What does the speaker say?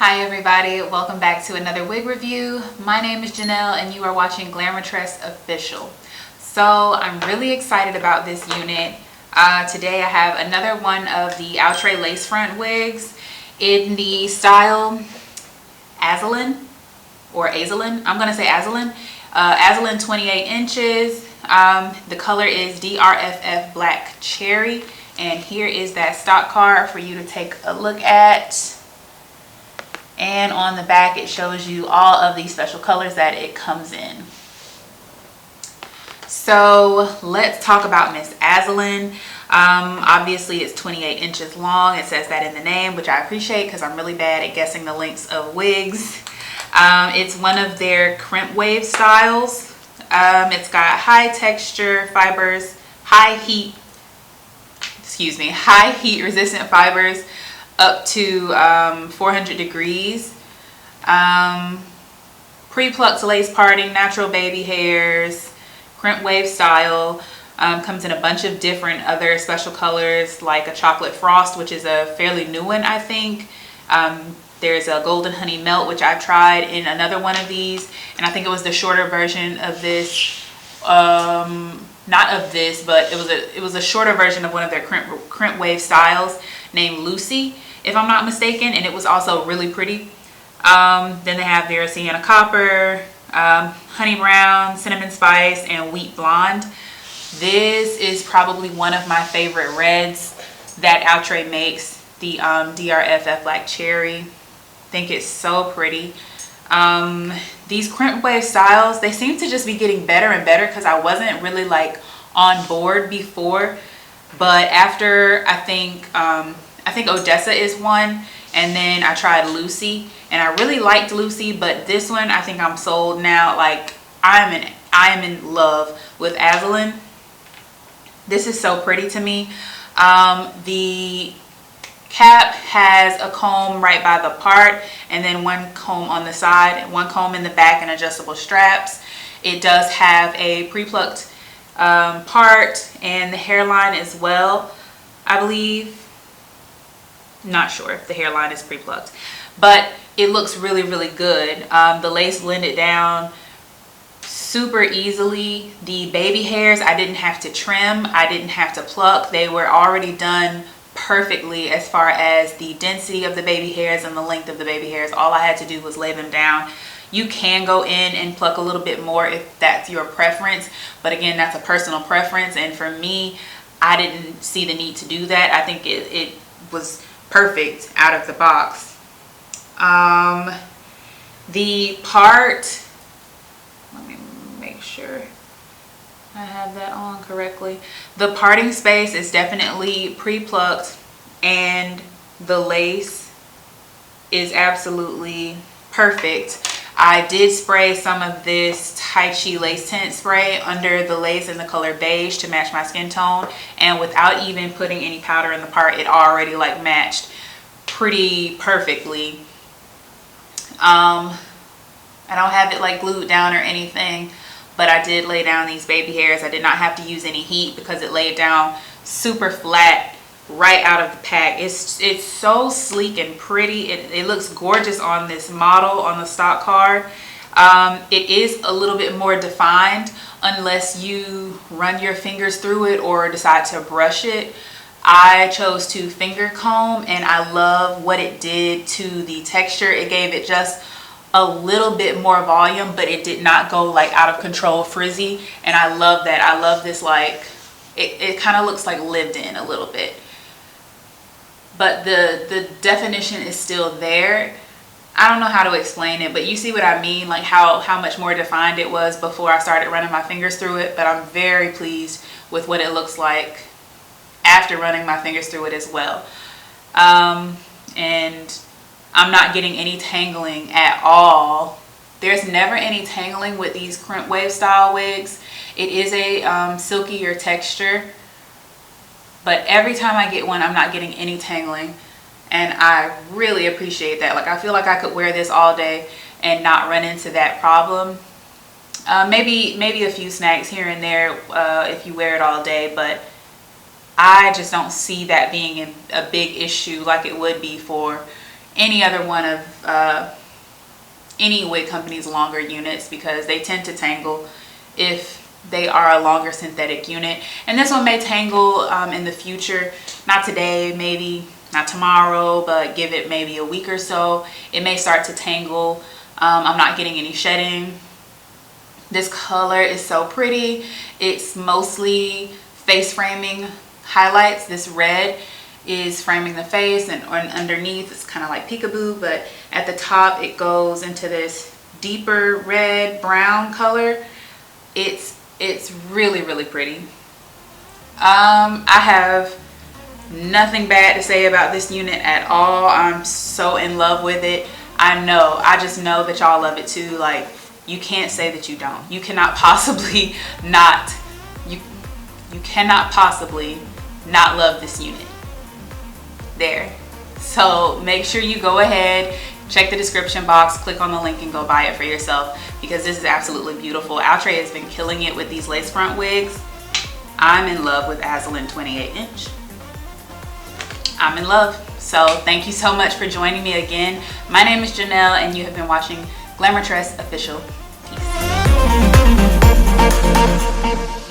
Hi everybody, welcome back to another wig review. My name is Janelle and you are watching Glamourtress Official. So I'm really excited about this unit. Today I have another one of the Outre lace front wigs in the style AZALYN or AZALYN. I'm gonna say AZALYN. AZALYN 28 inches. The color is DRFFBLKCHER, and here is that stock card for you to take a look at. And on the back it shows you all of these special colors that it comes in. So let's talk about Miss AZALYN. Obviously it's 28 inches long. It says that in the name, which I appreciate because I'm really bad at guessing the lengths of wigs. It's one of their crimp wave styles. It's got high texture fibers, high heat resistant fibers up to 400 degrees. Pre-plucked lace parting, natural baby hairs, crimp wave style. Comes in a bunch of different other special colors, like a chocolate frost, which is a fairly new one, I think. There's a golden honey melt, which I've tried in another one of these, and I think it was the shorter version of this. Not of this, but it was a shorter version of one of their crimp wave styles named Lucy, if I'm not mistaken, and it was also really pretty. Then they have their sienna copper, honey brown, cinnamon spice, and wheat blonde. This is probably one of my favorite reds that Outre makes, the DRFFBLKCHER. I think it's so pretty. These crimp wave styles, they seem to just be getting better and better, because I wasn't really like on board before, but after I think Odessa is one, and then I tried Lucy and I really liked Lucy, but this one I think I'm sold now. Like I'm in love with AZALYN. This is so pretty to me. The cap has a comb right by the part, and then one comb on the side, one comb in the back, and adjustable straps. It does have a pre-plucked part and the hairline as well, I believe. Not sure if the hairline is pre-plucked, but it looks really good. The lace blended down super easily. The baby hairs I didn't have to trim, I didn't have to pluck. They were already done perfectly as far as the density of the baby hairs and the length of the baby hairs. All I had to do was lay them down. You can go in and pluck a little bit more if that's your preference, but again, that's a personal preference, and for me, I didn't see the need to do that. I think it was perfect out of the box. The part, let me make sure I have that on correctly. The parting space is definitely pre-plucked, and the lace is absolutely perfect. I did spray some of this Tyche lace tint spray under the lace in the color beige to match my skin tone, and without even putting any powder in the part, it already like matched pretty perfectly. I don't have it like glued down or anything, but I did lay down these baby hairs. I did not have to use any heat because it laid down super flat right out of the pack. It's so sleek and pretty. It looks gorgeous on this model, on the stock card. It is a little bit more defined unless you run your fingers through it or decide to brush it. I chose to finger comb, and I love what it did to the texture. It gave it just a little bit more volume, but it did not go like out of control frizzy, and I love that. I love this, like it kind of looks like lived in a little bit, but the definition is still there. I don't know how to explain it, but you see what I mean, like how much more defined it was before I started running my fingers through it. But I'm very pleased with what it looks like after running my fingers through it as well. And I'm not getting any tangling at all. There's never any tangling with these crimp wave style wigs. It is a silkier texture, but every time I get one, I'm not getting any tangling, and I really appreciate that. Like I feel like I could wear this all day and not run into that problem. Maybe a few snags here and there if you wear it all day, but I just don't see that being a big issue like it would be for any other one of any wig company's longer units, because they tend to tangle if they are a longer synthetic unit. And this one may tangle in the future, not today, maybe not tomorrow, but give it maybe a week or so, it may start to tangle. I'm not getting any shedding. This color is so pretty. It's mostly face framing highlights. This red is framing the face, and underneath it's kind of like peekaboo, but at the top it goes into this deeper red brown color. It's really pretty. I have nothing bad to say about this unit at all. I'm so in love with it. I just know that y'all love it too. Like, you can't say that you don't. You cannot possibly not, you cannot possibly not love this unit. There. So make sure you go ahead, check the description box, click on the link and go buy it for yourself, because this is absolutely beautiful. Outre has been killing it with these lace front wigs. I'm in love with AZALYN 28-inch. I'm in love. So thank you so much for joining me again. My name is Janelle and you have been watching Glamourtress Official. Peace.